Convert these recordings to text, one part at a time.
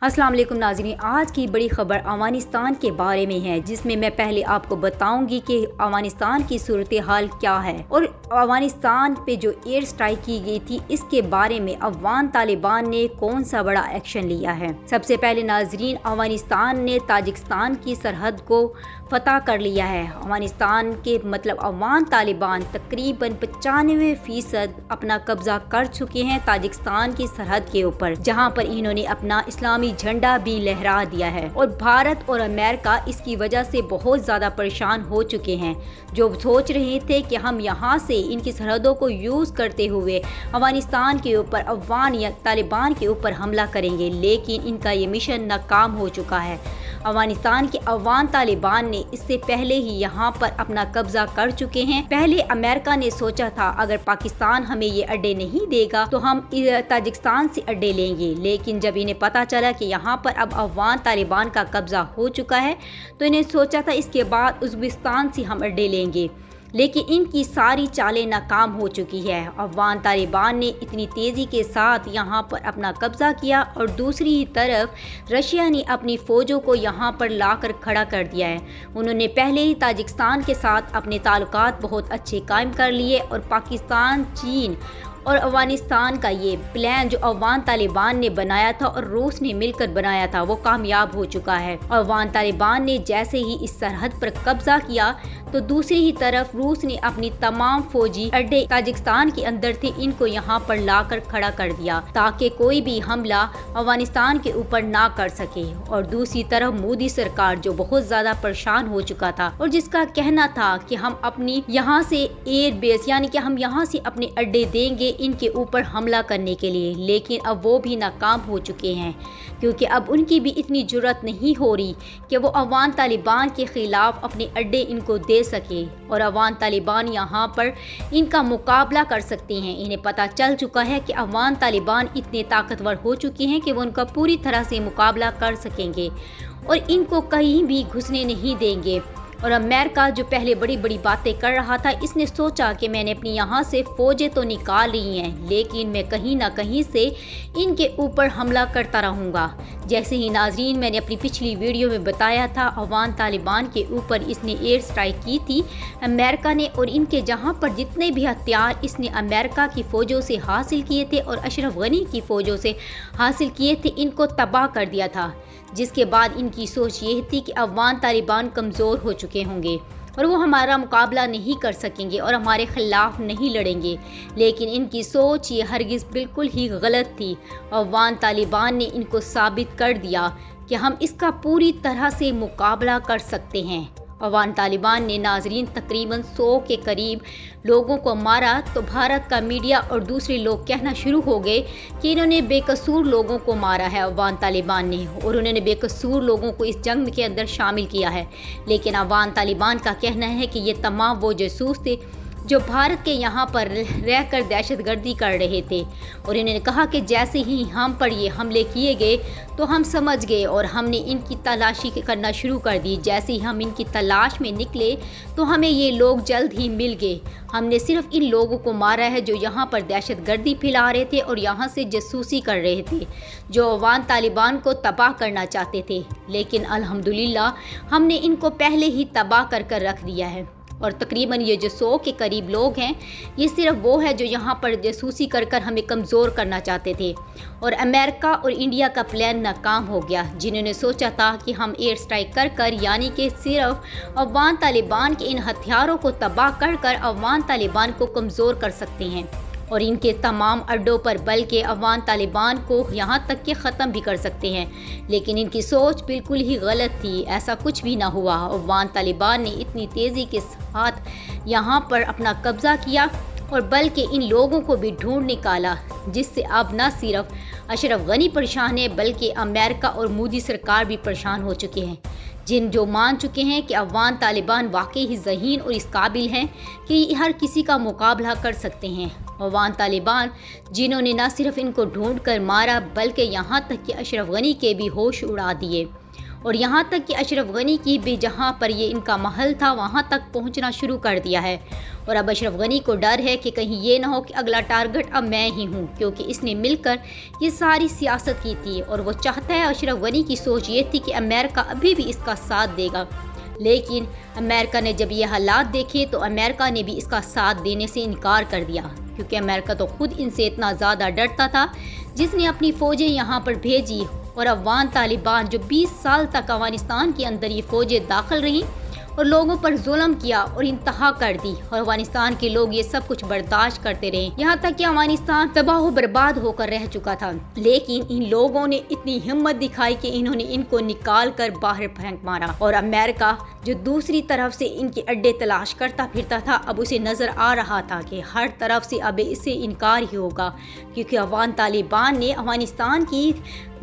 अस्सलाम वालेकुम नाज़रीन, आज की बड़ी ख़बर अफ़ग़ानिस्तान के बारे में है, जिसमें मैं पहले आपको बताऊंगी कि अफ़ग़ानिस्तान की सूरत हाल क्या है और अफ़ग़ानिस्तान पे जो एयर स्ट्राइक की गई थी इसके बारे में अफ़ग़ान तालिबान ने कौन सा बड़ा एक्शन लिया है। सबसे पहले नाज़रीन, अफ़ग़ानिस्तान ने ताजिकिस्तान की सरहद को फ़तह कर लिया है। अफ़ग़ानिस्तान के मतलब अफ़ग़ान तालिबान तकरीबन 95% अपना कब्ज़ा कर चुके हैं ताजिकिस्तान की सरहद के ऊपर, जहाँ पर इन्होंने अपना इस्लामी झंडा भी लहरा दिया है। और भारत और अमेरिका इसकी वजह से बहुत ज़्यादा परेशान हो चुके हैं, जो सोच रहे थे कि हम यहाँ से इनकी सरहदों को यूज़ करते हुए अफ़ग़ानिस्तान के ऊपर अफ़ग़ान या तालिबान के ऊपर हमला करेंगे, लेकिन इनका ये मिशन नाकाम हो चुका है। अफ़ग़ानिस्तान के अफ़ग़ान तालिबान ने इससे पहले ही यहाँ पर अपना कब्जा कर चुके हैं। पहले अमेरिका ने सोचा था अगर पाकिस्तान हमें ये अड्डे नहीं देगा तो हम ताजिकिस्तान से अड्डे लेंगे, लेकिन जब इन्हें पता चला कि यहाँ पर अब अफ़ग़ान तालिबान का कब्जा हो चुका है तो इन्हें सोचा था इसके बाद उज़्बेकिस्तान से हम अड्डे लेंगे, लेकिन इनकी सारी चालें नाकाम हो चुकी है। अफ़ग़ान तालिबान ने इतनी तेज़ी के साथ यहाँ पर अपना कब्ज़ा किया और दूसरी ही तरफ रशिया ने अपनी फ़ौजों को यहाँ पर लाकर खड़ा कर दिया है। उन्होंने पहले ही ताजिकिस्तान के साथ अपने ताल्लुकात बहुत अच्छे कायम कर लिए और पाकिस्तान, चीन और अफ़ग़ानिस्तान का ये प्लान जो अफ़ग़ान तालिबान ने बनाया था और रूस ने मिलकर बनाया था वो कामयाब हो चुका है। अफ़ग़ान तालिबान ने जैसे ही इस सरहद पर कब्जा किया तो दूसरी ही तरफ रूस ने अपनी तमाम फौजी अड्डे ताजिकिस्तान के अंदर थे इनको यहाँ पर लाकर खड़ा कर दिया ताकि कोई भी हमला अफ़ग़ानिस्तान के ऊपर ना कर सके। और दूसरी तरफ मोदी सरकार जो बहुत ज़्यादा परेशान हो चुका था और जिसका कहना था कि हम अपनी यहाँ से एयर बेस यानी कि हम यहाँ से अपने अड्डे देंगे इनके ऊपर हमला करने के लिए, लेकिन अब वो भी नाकाम हो चुके हैं क्योंकि अब उनकी भी इतनी जुर्रत नहीं हो रही कि वो अफ़ग़ान तालिबान के ख़िलाफ़ अपने अड्डे इनको दे सके और अफ़ग़ान तालिबान यहाँ पर इनका मुकाबला कर सकते हैं। इन्हें पता चल चुका है कि अफ़ग़ान तालिबान इतने ताकतवर हो चुके हैं कि वो उनका पूरी तरह से मुकाबला कर सकेंगे और इनको कहीं भी घुसने नहीं देंगे। और अमेरिका जो पहले बड़ी बड़ी बातें कर रहा था, इसने सोचा कि मैंने अपनी यहाँ से फ़ौजें तो निकाल ली हैं, लेकिन मैं कहीं ना कहीं से इनके ऊपर हमला करता रहूँगा। जैसे ही नाज़रीन मैंने अपनी पिछली वीडियो में बताया था, अफ़ग़ान तालिबान के ऊपर इसने एयर स्ट्राइक की थी अमेरिका ने, और इनके जहाँ पर जितने भी हथियार इसने अमेरिका की फ़ौजों से हासिल किए थे और अशरफ गनी की फ़ौजों से हासिल किए थे, इनको तबाह कर दिया था। जिसके बाद इनकी सोच ये थी कि अफ़ग़ान तालिबान कमज़ोर हो चुके होंगे और वो हमारा मुकाबला नहीं कर सकेंगे और हमारे ख़िलाफ़ नहीं लड़ेंगे, लेकिन इनकी सोच ये हरगिज़ बिल्कुल ही गलत थी। अफ़ग़ान तालिबान ने इनको साबित कर दिया कि हम इसका पूरी तरह से मुकाबला कर सकते हैं। अफ़ग़ान तालिबान ने नाज़रीन तकरीबन 100 के करीब लोगों को मारा तो भारत का मीडिया और दूसरे लोग कहना शुरू हो गए कि इन्होंने बेकसूर लोगों को मारा है अफ़ग़ान तालिबान ने और उन्होंने बेकसूर लोगों को इस जंग के अंदर शामिल किया है। लेकिन अफ़ग़ान तालिबान का कहना है कि ये तमाम वो जासूस थे जो भारत के यहाँ पर रहकर दहशतगर्दी कर रहे थे और इन्होंने कहा कि जैसे ही हम पर ये हमले किए गए तो हम समझ गए और हमने इनकी तलाशी करना शुरू कर दी। जैसे ही हम इनकी तलाश में निकले तो हमें ये लोग जल्द ही मिल गए। हमने सिर्फ इन लोगों को मारा है जो यहाँ पर दहशतगर्दी फैला रहे थे और यहाँ से जासूसी कर रहे थे, जो अफ़ग़ान तालिबान को तबाह करना चाहते थे, लेकिन अल्हम्दुलिल्लाह हमने इनको पहले ही तबाह कर रख दिया है। और तकरीबन ये जो 100 के करीब लोग हैं ये सिर्फ वो है जो यहाँ पर जासूसी कर हमें कमज़ोर करना चाहते थे और अमेरिका और इंडिया का प्लान नाकाम हो गया, जिन्होंने सोचा था कि हम एयर स्ट्राइक कर यानी कि सिर्फ अफ़ग़ान तालिबान के इन हथियारों को तबाह कर अफ़ग़ान तालिबान को कमज़ोर कर सकते हैं और इनके तमाम अड्डों पर बल्कि अफ़ग़ान तालिबान को यहाँ तक कि ख़त्म भी कर सकते हैं। लेकिन इनकी सोच बिल्कुल ही गलत थी, ऐसा कुछ भी ना हुआ। अफ़ग़ान तालिबान ने इतनी तेज़ी के साथ यहाँ पर अपना कब्ज़ा किया और बल्कि इन लोगों को भी ढूंढ निकाला, जिससे अब न सिर्फ अशरफ गनी परेशान है बल्कि अमेरिका और मोदी सरकार भी परेशान हो चुके हैं, जो मान चुके हैं कि अफ़ग़ान तालिबान वाकई ही ज़हीन और इस काबिल हैं कि हर किसी का मुकाबला कर सकते हैं। अफ़ग़ान तालिबान जिन्होंने न सिर्फ इनको ढूंढ कर मारा बल्कि यहाँ तक कि अशरफ गनी के भी होश उड़ा दिए और यहाँ तक कि अशरफ गनी की भी जहाँ पर ये इनका महल था वहाँ तक पहुँचना शुरू कर दिया है। और अब अशरफ गनी को डर है कि कहीं ये ना हो कि अगला टारगेट अब मैं ही हूँ, क्योंकि इसने मिलकर ये सारी सियासत की थी और वो चाहता है, अशरफ गनी की सोच ये थी कि अमेरिका अभी भी इसका साथ देगा। लेकिन अमेरिका ने जब ये हालात देखे तो अमेरिका ने भी इसका साथ देने से इनकार कर दिया, क्योंकि अमेरिका तो खुद इनसे इतना ज़्यादा डरता था, जिसने अपनी फ़ौजें यहाँ पर भेजी। और अफ़गान तालिबान जो 20 साल तक अफ़गानिस्तान के अंदर ये फ़ौजें दाखिल रहीं और लोगों पर जुल्म किया और इंतहा कर दी, और अफ़गानिस्तान के लोग ये सब कुछ बर्दाश्त करते रहे, यहाँ तक कि अफ़गानिस्तान तबाह व बर्बाद होकर रह चुका था। लेकिन इन लोगों ने इतनी हिम्मत दिखाई कि इन्होंने इनको निकाल कर बाहर फेंक मारा। और अमेरिका जो दूसरी तरफ से इनके अड्डे तलाश करता फिरता था, अब उसे नज़र आ रहा था कि हर तरफ से अब इससे इनकार ही होगा, क्योंकि अफ़गान तालिबान ने अफ़गानिस्तान की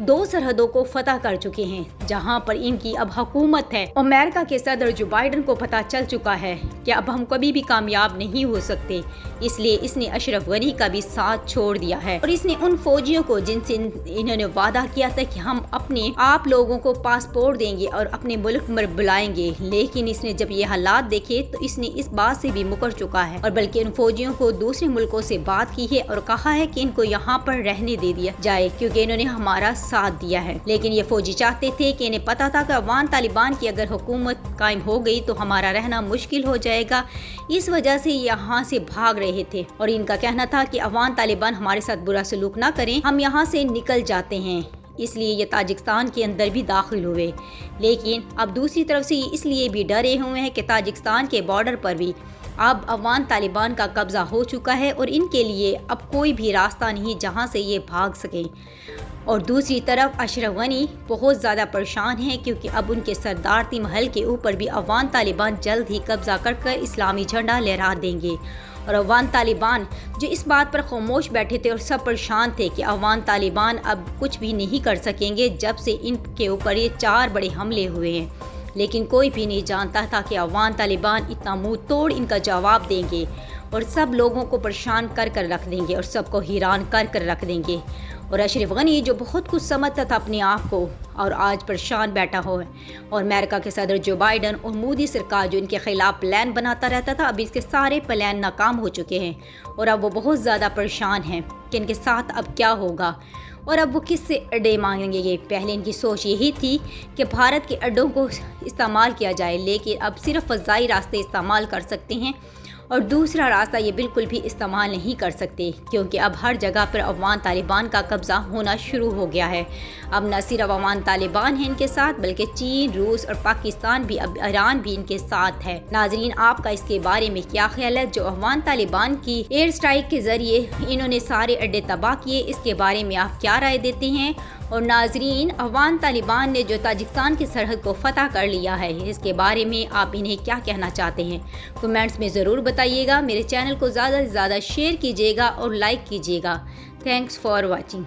2 सरहदों को फतह कर चुके हैं, जहां पर इनकी अब हुकूमत है। अमेरिका के सदर जो बाइडन को पता चल चुका है कि अब हम कभी भी कामयाब नहीं हो सकते, इसलिए इसने अशरफ गनी का भी साथ छोड़ दिया है। और इसने उन फौजियों को जिनसे इन्होंने वादा किया था कि हम अपने आप लोगों को पासपोर्ट देंगे और अपने मुल्क में बुलाएंगे, लेकिन इसने जब ये हालात देखे तो इसने इस बात से भी मुकर चुका है, और बल्कि उन फौजियों को दूसरे मुल्कों से बात की है और कहा है कि इनको यहाँ पर रहने दे दिया जाए, क्योंकि इन्होंने हमारा साथ दिया है। लेकिन ये फौजी चाहते थे कि इन्हें पता था कि अफ़गान तालिबान की अगर हुकूमत कायम हो गई तो हमारा रहना मुश्किल हो जाएगा, इस वजह से यहाँ से भाग रहे थे। और इनका कहना था कि अफ़गान तालिबान हमारे साथ बुरा सलूक ना करें, हम यहाँ से निकल जाते हैं, इसलिए ये ताजिकिस्तान के अंदर भी दाखिल हुए। लेकिन अब दूसरी तरफ से इसलिए भी डरे हुए हैं कि ताजिकिस्तान के बॉर्डर पर भी अब अफ़गान तालिबान का कब्ज़ा हो चुका है और इनके लिए अब कोई भी रास्ता नहीं जहां से ये भाग सकें। और दूसरी तरफ अशरफ गनी बहुत ज़्यादा परेशान हैं, क्योंकि अब उनके सरदारती महल के ऊपर भी अफ़गान तालिबान जल्द ही कब्ज़ा कर इस्लामी झंडा लहरा देंगे। और अफ़गान तालिबान जो इस बात पर खामोश बैठे थे और सब परेशान थे कि अफ़गान तालिबान अब कुछ भी नहीं कर सकेंगे जब से इनके ऊपर ये 4 बड़े हमले हुए हैं, लेकिन कोई भी नहीं जानता था कि अफ़गान तालिबान इतना मुंह तोड़ इनका जवाब देंगे और सब लोगों को परेशान कर कर रख देंगे और सबको हैरान कर कर रख देंगे। और अशरफ गनी जो बहुत कुछ समझता था अपने आप को और आज परेशान बैठा हो है, और अमेरिका के सदर जो बाइडन और मोदी सरकार जो इनके खिलाफ प्लान बनाता रहता था, अब इसके सारे प्लान नाकाम हो चुके हैं और अब वो बहुत ज़्यादा परेशान हैं कि इनके साथ अब क्या होगा और अब वो किससे अड्डे मांगेंगे। ये पहले इनकी सोच यही थी कि भारत के अड्डों को इस्तेमाल किया जाए, लेकिन अब सिर्फ फ़ज़ाई रास्ते इस्तेमाल कर सकते हैं और दूसरा रास्ता ये बिल्कुल भी इस्तेमाल नहीं कर सकते, क्योंकि अब हर जगह पर अफ़गान तालिबान का कब्ज़ा होना शुरू हो गया है। अब न सिर्फ अफ़गान तालिबान है इनके साथ, बल्कि चीन, रूस और पाकिस्तान भी, अब ईरान भी इनके साथ है। नाजरीन, आपका इसके बारे में क्या ख्याल है? जो अफ़गान तालिबान की एयर स्ट्राइक के ज़रिए इन्होंने सारे अड्डे तबाह किए, इसके बारे में आप क्या राय देते हैं? और नाजरीन, अफ़गान तालिबान ने जो ताजिकिस्तान की सरहद को फ़तह कर लिया है, इसके बारे में आप इन्हें क्या कहना चाहते हैं? कमेंट्स में ज़रूर बताइएगा। मेरे चैनल को ज़्यादा से ज़्यादा शेयर कीजिएगा और लाइक कीजिएगा। Thanks for watching.